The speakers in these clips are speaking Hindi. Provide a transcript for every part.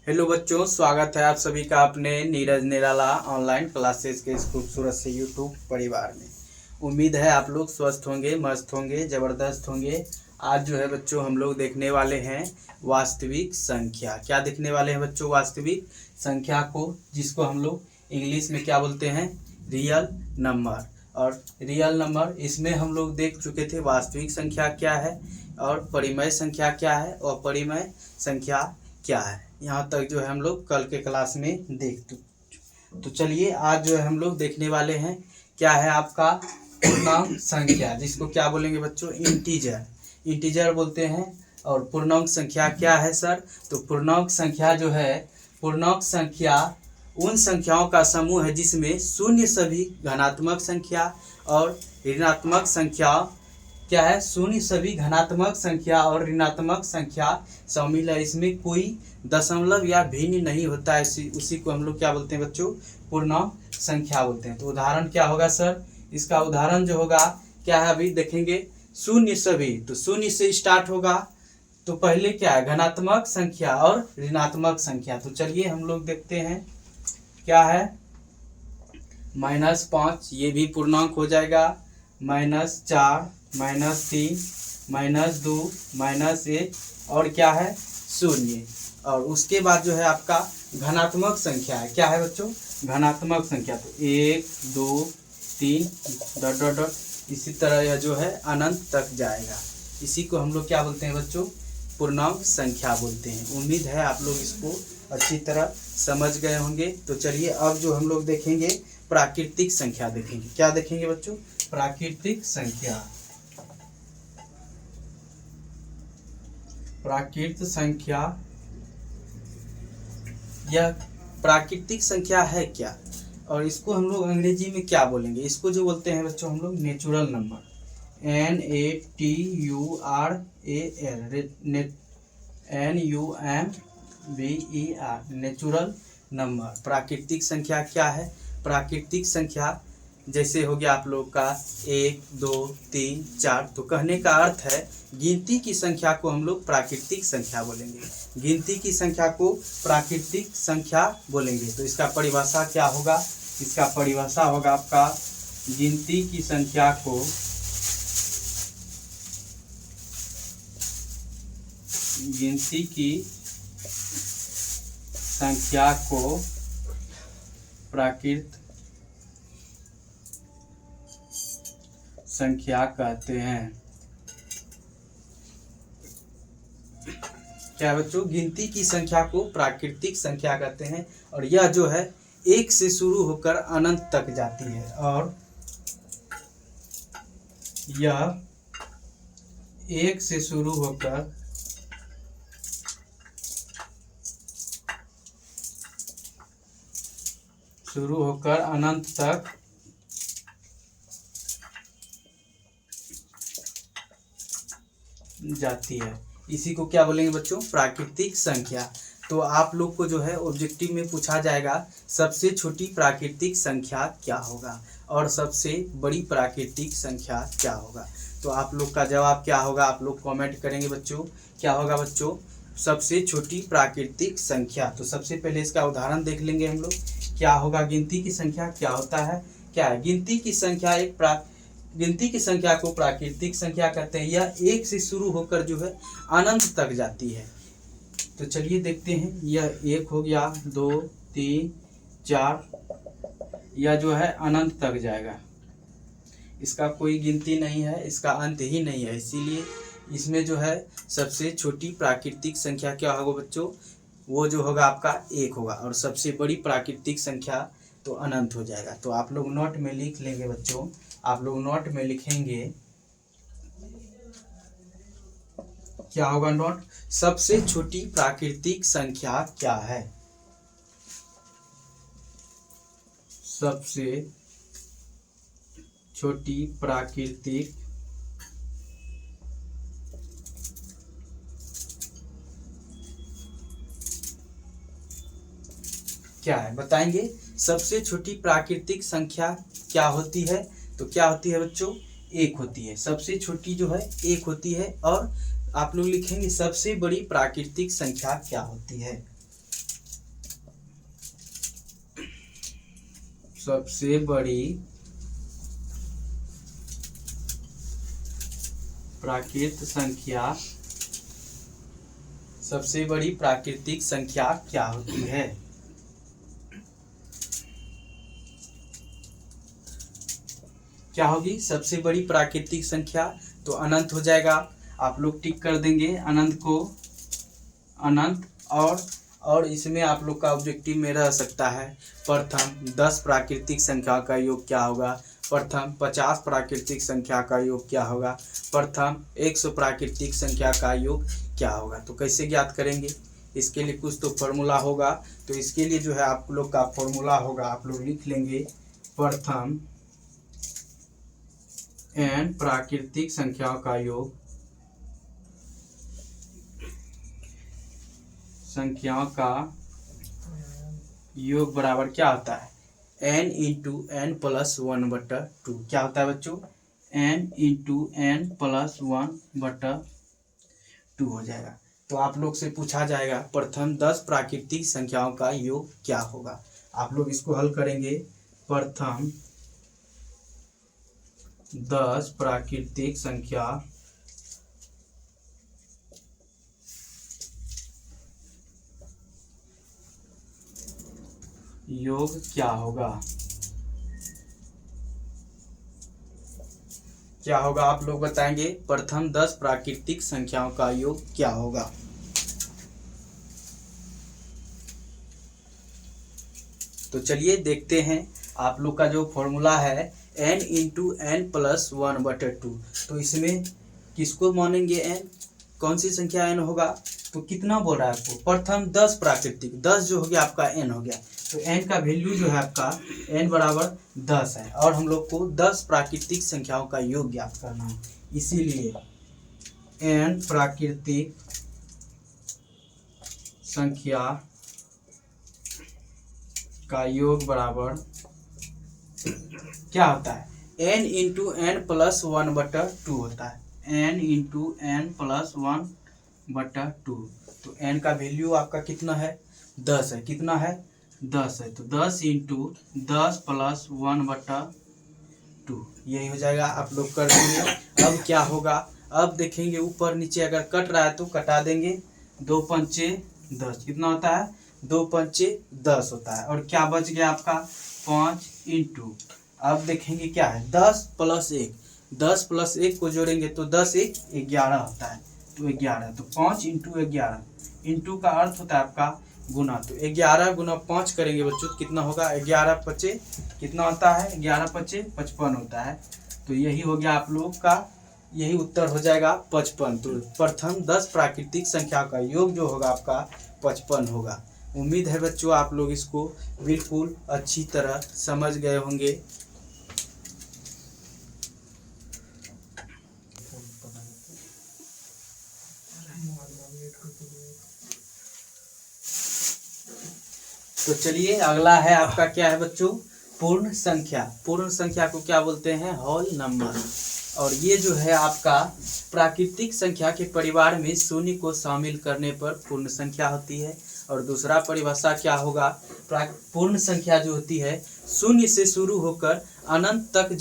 हेलो बच्चों, स्वागत है आप सभी का अपने नीरज निराला ऑनलाइन क्लासेस के इस खूबसूरत से यूट्यूब परिवार में। उम्मीद है आप लोग स्वस्थ होंगे, मस्त होंगे, ज़बरदस्त होंगे। आज जो है बच्चों हम लोग देखने वाले हैं वास्तविक संख्या। क्या देखने वाले हैं बच्चों? वास्तविक संख्या को, जिसको हम लोग इंग्लिश में क्या बोलते हैं? Real number. और रियल नंबर इसमें हम लोग देख चुके थे वास्तविक संख्या क्या है और परिमेय संख्या क्या है और अपरिमेय संख्या क्या है। यहाँ तक जो है हम लोग कल के क्लास में देख तो चलिए आज जो है हम लोग देखने वाले हैं क्या है आपका पूर्णांक संख्या, जिसको क्या बोलेंगे बच्चों? इंटीजर। इंटीजर बोलते हैं। और पूर्णांक संख्या क्या है सर? तो पूर्णांक संख्या जो है, पूर्णांक संख्या उन संख्याओं का समूह है जिसमें शून्य सभी धनात्मक संख्या और ऋणात्मक संख्या क्या है? शून्य सभी धनात्मक संख्या और ऋणात्मक संख्या शामिल है। इसमें कोई दशमलव या भिन्न नहीं होता है। उसी को हम लोग क्या बोलते हैं बच्चों? पूर्णांक संख्या बोलते हैं। तो उदाहरण क्या होगा सर? इसका उदाहरण जो होगा क्या है, अभी देखेंगे। शून्य सभी, तो शून्य से स्टार्ट होगा। तो पहले क्या है? धनात्मक संख्या और ऋणात्मक संख्या। तो चलिए हम लोग देखते हैं क्या है। -5 ये भी पूर्णांक हो जाएगा। -4, -3, -2, -1 और क्या है? शून्य। और उसके बाद जो है आपका धनात्मक संख्या है। क्या है बच्चों? धनात्मक संख्या। तो 1, 2, 3 डॉट डॉट डॉट, इसी तरह यह जो है अनंत तक जाएगा। इसी को हम लोग क्या बोलते हैं बच्चों? पूर्णांक संख्या बोलते हैं। उम्मीद है आप लोग इसको अच्छी तरह समझ गए होंगे। तो चलिए अब जो हम लोग देखेंगे प्राकृतिक संख्या देखेंगे। क्या देखेंगे बच्चों? प्राकृतिक संख्या। प्राकृत संख्या, यह प्राकृतिक संख्या है क्या? और इसको हम लोग अंग्रेजी में क्या बोलेंगे? इसको जो बोलते हैं बच्चों हम लोग natural number. NATURAL, natural number. प्राकृतिक संख्या क्या है? प्राकृतिक संख्या जैसे हो गया आप लोग का 1, 2, 3, 4। तो कहने का अर्थ है गिनती की संख्या को हम लोग प्राकृतिक संख्या बोलेंगे। गिनती की संख्या को प्राकृतिक संख्या बोलेंगे। तो इसका परिभाषा क्या होगा? इसका परिभाषा होगा आपका गिनती की संख्या को प्राकृत संख्या कहते हैं। क्या बच्चों? गिनती की संख्या को प्राकृतिक संख्या कहते हैं। और यह जो है 1 से शुरू होकर अनंत तक जाती है। और यह 1 से शुरू होकर अनंत तक जाती है। इसी को क्या बोलेंगे बच्चों? प्राकृतिक संख्या। तो आप लोग को जो है ऑब्जेक्टिव में पूछा जाएगा सबसे छोटी प्राकृतिक संख्या क्या होगा और सबसे बड़ी प्राकृतिक संख्या क्या होगा। तो आप लोग का जवाब क्या होगा? आप लोग कमेंट करेंगे बच्चों। क्या होगा बच्चों? सबसे छोटी प्राकृतिक संख्या। तो सबसे पहले इसका उदाहरण देख लेंगे हम लोग। क्या होगा? गिनती की संख्या क्या होता है? क्या है? गिनती की संख्या गिनती की संख्या को प्राकृतिक संख्या कहते हैं। यह 1 से शुरू होकर जो है अनंत तक जाती है। तो चलिए देखते हैं। यह 1 हो गया, 2, 3, 4, यह जो है अनंत तक जाएगा। इसका कोई गिनती नहीं है, इसका अंत ही नहीं है। इसीलिए इसमें जो है सबसे छोटी प्राकृतिक संख्या क्या होगा बच्चों? वो जो होगा आपका 1 होगा। और सबसे बड़ी प्राकृतिक संख्या तो अनंत हो जाएगा। तो आप लोग नोट में लिख लेंगे बच्चों। आप लोग नोट में लिखेंगे क्या होगा नोट? सबसे छोटी प्राकृतिक संख्या क्या है? सबसे छोटी प्राकृतिक क्या है? बताएंगे। सबसे छोटी प्राकृतिक संख्या क्या होती है? तो क्या होती है बच्चों? 1 होती है। सबसे छोटी जो है 1 होती है। और आप लोग लिखेंगे सबसे बड़ी प्राकृतिक संख्या क्या होती है? सबसे बड़ी प्राकृतिक संख्या, सबसे बड़ी प्राकृतिक संख्या क्या होती है? क्या होगी सबसे बड़ी प्राकृतिक संख्या? तो अनंत हो जाएगा। आप लोग टिक कर देंगे अनंत को, अनंत। और इसमें आप लोग का ऑब्जेक्टिव में रह सकता है प्रथम 10 प्राकृतिक संख्या का योग क्या होगा, प्रथम 50 प्राकृतिक संख्या का योग क्या होगा, प्रथम 100 प्राकृतिक संख्या का योग क्या होगा। तो कैसे ज्ञात करेंगे? इसके लिए कुछ तो फॉर्मूला होगा। तो इसके लिए जो है आप लोग का फॉर्मूला होगा, आप लोग लिख लेंगे प्रथम n प्राकृतिक संख्याओं का योग, संख्याओं का योग बराबर क्या होता है? n into n plus 1/2। क्या होता है बच्चों? n इंटू एन प्लस 1/2 हो जाएगा। तो आप लोग से पूछा जाएगा प्रथम 10 प्राकृतिक संख्याओं का योग क्या होगा। आप लोग इसको हल करेंगे। प्रथम 10 प्राकृतिक संख्या योग क्या होगा? क्या होगा आप लोग बताएंगे? प्रथम 10 प्राकृतिक संख्याओं का योग क्या होगा? तो चलिए देखते हैं। आप लोग का जो फॉर्मूला है n इंटू एन प्लस 1/2। तो इसमें किसको मानेंगे n? कौन सी संख्या n होगा? तो कितना बोल रहा है आपको? प्रथम 10 प्राकृतिक, 10 जो हो गया आपका n हो गया। तो n का वैल्यू जो है आपका n बराबर 10 है और हम लोग को 10 प्राकृतिक संख्याओं का योग ज्ञात करना है। इसीलिए n प्राकृतिक संख्या का योग बराबर क्या होता है? n इंटू एन प्लस 1/2 होता है। n into n plus 1/2। तो n का वैल्यू आपका कितना है? 10 है। कितना है? 10 है। तो 10 इंटू 10 प्लस 1/2 यही हो जाएगा। आप लोग कर देंगे। अब क्या होगा? अब देखेंगे ऊपर नीचे अगर कट रहा है तो कटा देंगे। 2 पंचे 10 कितना होता है? 2 पंचे 10 होता है। और क्या बच गया आपका? 5 इंटू, अब देखेंगे क्या है? 10 प्लस 1, 10 प्लस 1 को जोड़ेंगे तो 10 1 11 होता है। तो 11, तो 5 इंटू 11, इंटू का अर्थ होता है आपका गुना। तो 11 गुना 5 करेंगे बच्चों तो कितना होगा? 11 पचे कितना होता है? 11 पचे 55 होता है। तो यही हो गया आप लोग का, यही उत्तर हो जाएगा 55। तो प्रथम 10 प्राकृतिक संख्या का योग जो होगा आपका 55 होगा। उम्मीद है बच्चों आप लोग इसको बिल्कुल अच्छी तरह समझ गए होंगे। तो चलिए अगला है आपका क्या है बच्चों? पूर्ण संख्या। पूर्ण संख्या को क्या बोलते हैं? Whole number. और ये जो है आपका प्राकृतिक संख्या के परिवार में शून्य को शामिल करने पर पूर्ण संख्या होती है। और दूसरा परिभाषा क्या होगा? पूर्ण संख्या जो होती है शून्य से शुरू होकर अनंत तक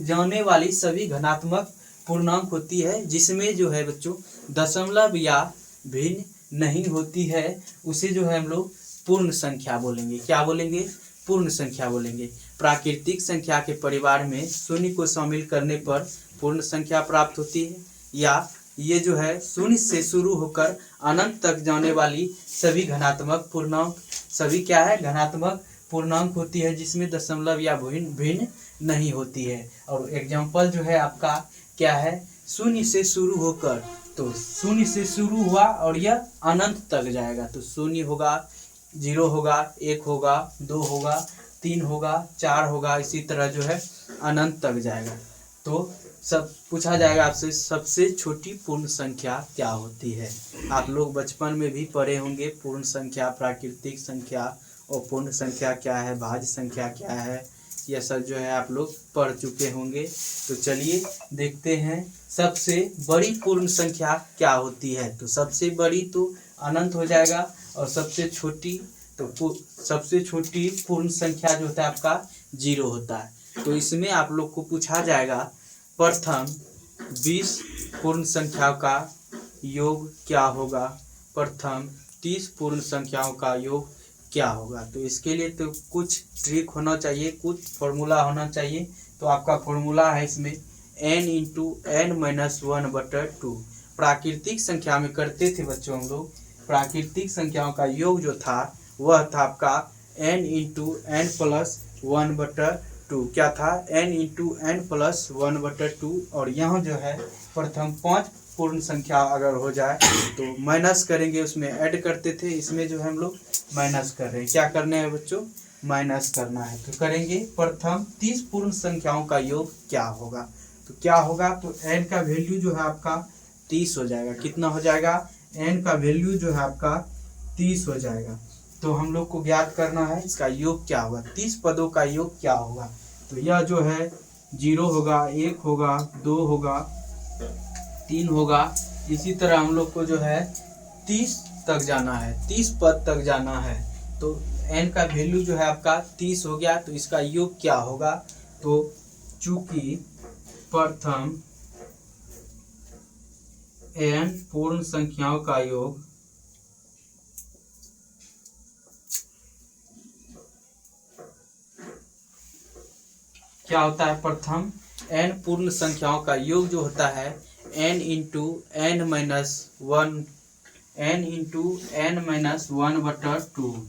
जाने वाली सभी धनात्मक पूर्णांक होती है, जिसमें जो है बच्चों दशमलव या भिन्न नहीं होती है, उसे जो है हम लोग पूर्ण संख्या बोलेंगे। क्या बोलेंगे? पूर्ण संख्या बोलेंगे। प्राकृतिक संख्या के परिवार में शून्य को शामिल करने पर पूर्ण संख्या प्राप्त होती है, या ये जो है शून्य से शुरू होकर अनंत तक जाने वाली सभी धनात्मक पूर्णांक, सभी क्या है? धनात्मक पूर्णांक होती है, जिसमें दशमलव या भिन्न नहीं होती है। और एग्जाम्पल जो है आपका क्या है? शून्य से शुरू होकर, तो शून्य से शुरू हुआ और यह अनंत तक जाएगा। तो शून्य होगा, 0 होगा, 1 होगा, 2 होगा, 3 होगा, 4 होगा, इसी तरह जो है अनंत तक जाएगा। तो सब पूछा जाएगा आपसे सबसे छोटी पूर्ण संख्या क्या होती है। आप लोग बचपन में भी पढ़े होंगे पूर्ण संख्या, प्राकृतिक संख्या और पूर्ण संख्या क्या है, भाज्य संख्या क्या है, यह सब जो है आप लोग पढ़ चुके होंगे। तो चलिए देखते हैं सबसे बड़ी पूर्ण संख्या क्या होती है। तो सबसे बड़ी तो अनंत हो जाएगा और सबसे छोटी तो सबसे छोटी पूर्ण संख्या जो होता है आपका 0 होता है। तो इसमें आप लोग को पूछा जाएगा प्रथम 20 पूर्ण संख्याओं का योग क्या होगा, प्रथम 30 पूर्ण संख्याओं का योग क्या होगा। तो इसके लिए तो कुछ ट्रिक होना चाहिए, कुछ फॉर्मूला होना चाहिए। तो आपका फॉर्मूला है इसमें n इंटू एन माइनस 1/2। प्राकृतिक संख्या में करते थे बच्चों हम लोग, प्राकृतिक संख्याओं का योग जो था वह था आपका n इंटू एन प्लस 1/2। क्या था, n इंटू एन प्लस 1/2। और यहाँ जो है प्रथम 5 पूर्ण संख्या अगर हो जाए तो माइनस करेंगे, उसमें ऐड करते थे, इसमें जो है हम लोग माइनस कर रहे हैं। क्या करने हैं बच्चों, माइनस करना है। तो करेंगे प्रथम 30 पूर्ण संख्याओं का योग क्या होगा। तो क्या होगा, तो n का वैल्यू जो है आपका 30 हो जाएगा। कितना हो जाएगा, n का वैल्यू जो है आपका 30 हो जाएगा। तो हम लोग को ज्ञात करना है इसका योग क्या होगा, 30 पदों का योग क्या होगा। तो यह जो है 0 होगा, 1 होगा, 2 होगा, 3 होगा। इसी तरह हम लोग को जो है 30 तक जाना है, 30 पद तक जाना है। तो n का वैल्यू जो है आपका 30 हो गया। तो इसका योग क्या होगा, तो चूंकि प्रथम n पूर्ण संख्याओं का योग क्या होता है, प्रथम n पूर्ण संख्याओं का योग जो होता है n इंटू एन माइनस 1/2।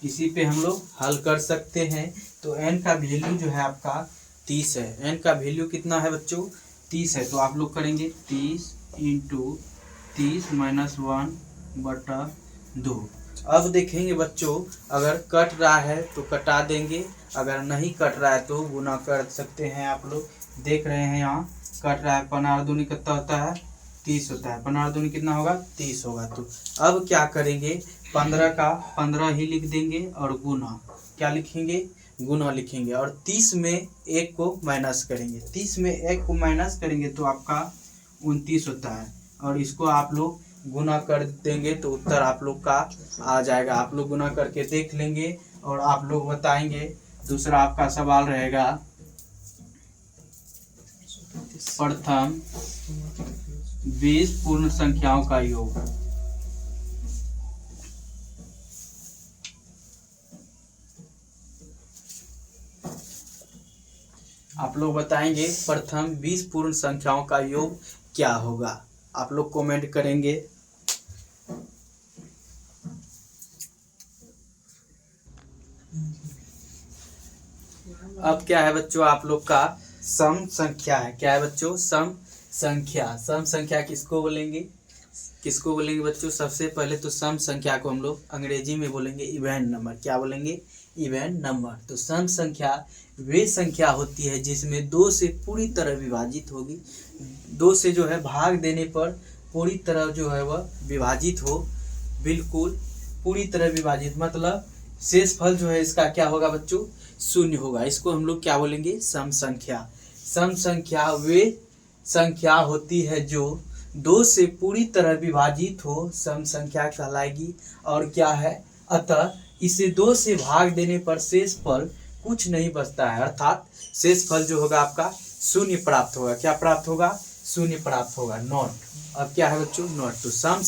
इसी पे हम लोग हल कर सकते हैं। तो n का वैल्यू जो है आपका 30 है। n का वैल्यू कितना है बच्चों, 30 है। तो आप लोग करेंगे 30 इंटू 30 माइनस 1/2। अब देखेंगे बच्चों, अगर कट रहा है तो कटा देंगे, अगर नहीं कट रहा है तो गुना कर सकते हैं। आप लोग देख रहे हैं यहाँ कट रहा है, 15 दूनी कितना होता है, 30 होता है। 15 दूनी कितना होगा, 30 होगा। तो अब क्या करेंगे, 15 का 15 ही लिख देंगे और गुना क्या लिखेंगे, गुना लिखेंगे। और 30 में 1 को माइनस करेंगे, 30 में 1 को माइनस करेंगे तो आपका 29 होता है। और इसको आप लोग गुना कर देंगे तो उत्तर आप लोग का आ जाएगा। आप लोग गुना करके देख लेंगे और आप लोग बताएंगे। दूसरा आपका सवाल रहेगा प्रथम 20 पूर्ण संख्याओं का योग। आप लोग बताएंगे प्रथम 20 पूर्ण संख्याओं का योग क्या होगा। आप लोग कमेंट करेंगे। अब क्या है बच्चों, आप लोग का सम संख्या है। क्या है बच्चों, सम संख्या। सम संख्या किसको बोलेंगे, किसको बोलेंगे बच्चों, सबसे पहले तो सम संख्या को हम लोग अंग्रेजी में बोलेंगे इवन नंबर। क्या बोलेंगे, इवन नंबर। तो सम संख्या वे संख्या होती है जिसमें 2 से पूरी तरह विभाजित होगी, 2 से जो है भाग देने पर पूरी तरह जो है वह विभाजित हो, बिल्कुल पूरी तरह विभाजित, मतलब शेष फल जो है इसका क्या होगा बच्चों, 0 होगा। इसको हम लोग क्या बोलेंगे, सम संख्या। सम संख्या वे संख्या होती है जो 2 से पूरी तरह विभाजित हो, सम संख्या कहलाएगी। और क्या है, अतः इसे 2 से भाग देने पर शेष फल कुछ नहीं बचता है, अर्थात शेष फल जो होगा आपका 0 प्राप्त होगा। क्या प्राप्त होगा, 0 प्राप्त होगा, नॉट। अब क्या है बच्चों, नॉट। तो सम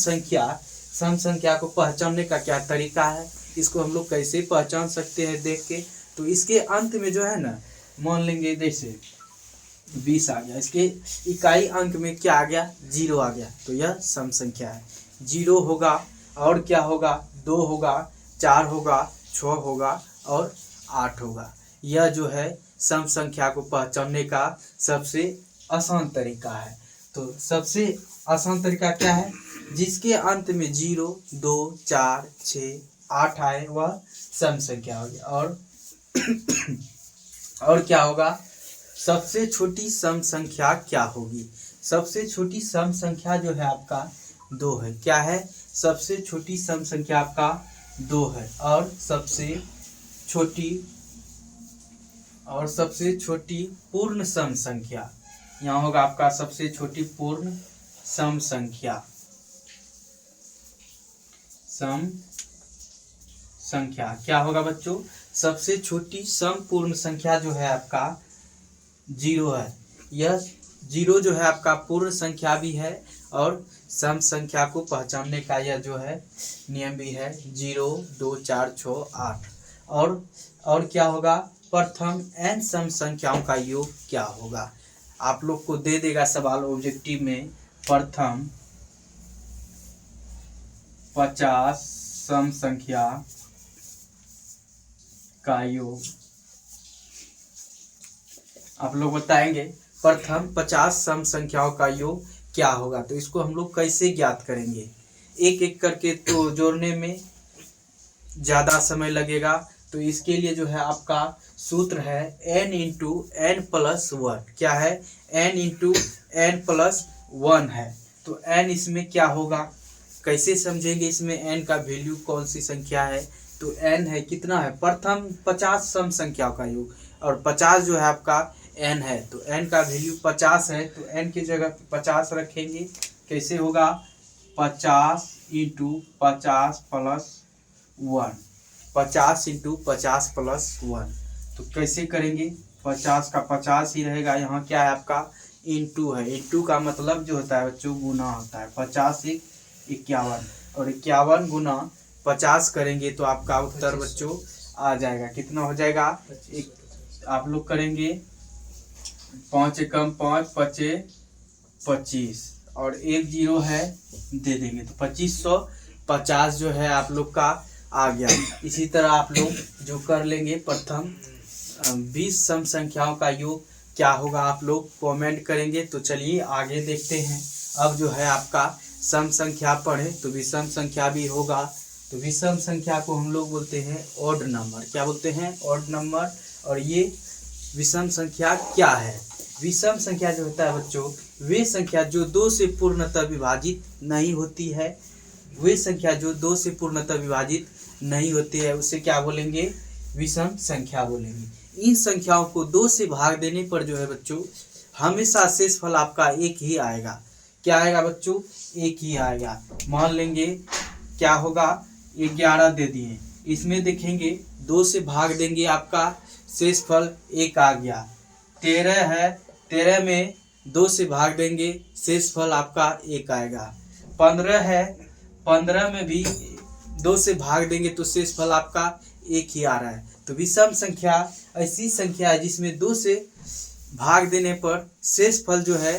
संख्या को पहचानने का क्या तरीका है, इसको हम लोग कैसे पहचान सकते हैं देख के। तो इसके अंत में जो है ना, मान लेंगे जैसे 20 आ गया, इसके इकाई अंक में क्या आ गया, 0 आ गया, तो यह सम संख्या है। 0 होगा और क्या होगा, 2 होगा, 4 होगा, 6 होगा और 8 होगा। यह जो है सम संख्या को पहचानने का सबसे आसान तरीका है। तो सबसे आसान तरीका क्या है, जिसके अंत में 0, 2, 4, 6, 8 आए वह सम संख्या हो गया। और क्या होगा, सबसे छोटी सम संख्या क्या होगी। सबसे छोटी सम संख्या जो है आपका 2 है। क्या है, सबसे छोटी सम संख्या आपका 2 है। और सबसे छोटी पूर्ण सम संख्या यहाँ होगा आपका सबसे छोटी पूर्ण सम संख्या। सम संख्या क्या होगा बच्चों? सबसे छोटी सम पूर्ण संख्या जो है आपका 0 है। यह 0 जो है आपका पूर्ण संख्या भी है और सम संख्या को पहचानने का यह जो है नियम भी है। 0 2 4 6 8 और क्या होगा? प्रथम n सम संख्याओं का योग क्या होगा? आप लोग को दे देगा सवाल ऑब्जेक्टिव में, प्रथम 50 सम संख्या का योग। आप लोग बताएंगे प्रथम 50 सम संख्याओं का योग क्या होगा। तो इसको हम लोग कैसे ज्ञात करेंगे? एक एक करके तो जोड़ने में ज़्यादा समय लगेगा। तो इसके लिए जो है आपका सूत्र है n into n plus one. क्या है? n into n plus one है। तो n इसमें क्या होगा? कैसे समझेंगे? इसमें n का वैल्यू कौन सी संख्या है? तो n है कितना है? प्रथम 50 सम संख्याओं का योग और 50 जो है आपका n है। तो n का वैल्यू 50 है तो n की जगह 50 रखेंगे। कैसे होगा? 50 into 50 plus one. 50 into 50 plus one. तो कैसे करेंगे? 50 का 50 ही रहेगा। यहाँ क्या है आपका? इंटू है। इंटू का मतलब जो होता है बच्चों गुना होता है। 50 एक 51 और 51 गुना 50 करेंगे तो आपका उत्तर बच्चों आ जाएगा। कितना हो जाएगा? आप लोग करेंगे 5 एकम 5 पचे 25 और 1 0 है दे देंगे तो 2550 जो है आप लोग का आ गया। इसी तरह आप लोग जो कर लेंगे प्रथम 20 सम संख्याओं का योग क्या होगा आप लोग कमेंट करेंगे। तो चलिए आगे देखते हैं। अब जो है आपका सम संख्या पढ़े तो विषम संख्या भी होगा। तो विषम संख्या को हम लोग बोलते हैं ऑड नंबर। क्या बोलते हैं? Odd number. और ये विषम संख्या क्या है? विषम संख्या जो होता है बच्चों वे संख्या जो 2 से पूर्णतः विभाजित नहीं होती है। वे संख्या जो 2 से पूर्णतः विभाजित नहीं होती है उसे क्या बोलेंगे? विषम संख्या बोलेंगे। इन संख्याओं को 2 से भाग देने पर जो है बच्चों हमेशा शेषफल आपका एक ही आएगा। क्या आएगा बच्चों? एक ही आएगा। मान लेंगे क्या होगा? 11 दे दिए, इसमें देखेंगे 2 से भाग देंगे आपका शेषफल एक आ गया। 13 है, 13 में 2 से भाग देंगे शेषफल आपका एक आएगा। 15 है, 15 में भी 2 से भाग देंगे तो शेषफल आपका एक ही आ रहा है। तो विषम संख्या ऐसी संख्या है जिसमें 2 से भाग देने पर शेषफल जो है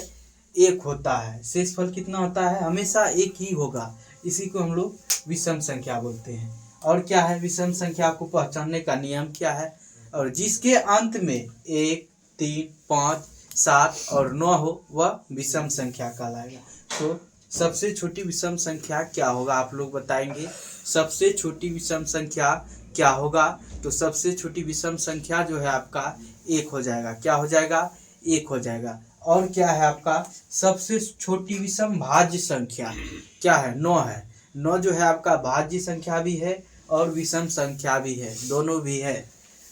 एक होता है। शेषफल कितना होता है? हमेशा एक ही होगा। इसी को हम लोग विषम संख्या बोलते हैं। और क्या है? विषम संख्या को पहचानने का नियम क्या है? और जिसके अंत में 1 3 5 7 और 9 हो वह विषम संख्या कहलाएगा। तो सबसे छोटी विषम संख्या क्या होगा आप लोग बताएंगे? सबसे छोटी विषम संख्या क्या होगा? तो सबसे छोटी विषम संख्या जो है आपका 1 हो जाएगा। क्या हो जाएगा? 1 हो जाएगा। और क्या है आपका? सबसे छोटी विषम भाज्य संख्या क्या है? 9 है। 9 जो है आपका भाज्य संख्या भी है और विषम संख्या भी है, दोनों भी है।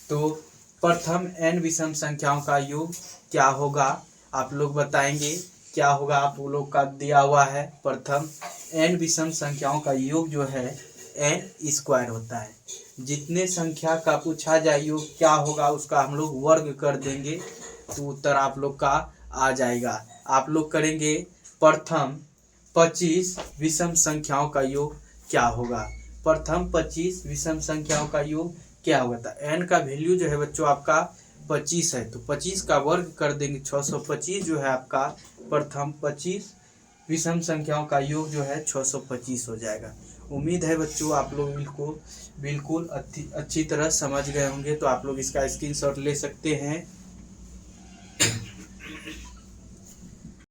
तो प्रथम n विषम संख्याओं का योग क्या होगा आप लोग बताएंगे? क्या होगा आप लोग का दिया हुआ है? प्रथम n विषम संख्याओं का योग जो है n स्क्वायर होता है। जितने संख्या का पूछा जाए योग क्या होगा उसका हम लोग वर्ग कर देंगे तो उत्तर आप लोग का आ जाएगा। आप लोग करेंगे प्रथम 25 विषम संख्याओं का योग क्या होगा? प्रथम 25 विषम संख्याओं का योग क्या होगा? तो n का वैल्यू जो है बच्चों आपका 25 है तो 25 का वर्ग कर देंगे 625 जो है आपका प्रथम 25 विषम संख्याओं का योग जो है 625 हो जाएगा। उम्मीद है बच्चों आप लोग बिल्कुल अच्छी तरह समझ गए होंगे। तो आप लोग इसका स्क्रीनशॉट ले सकते हैं।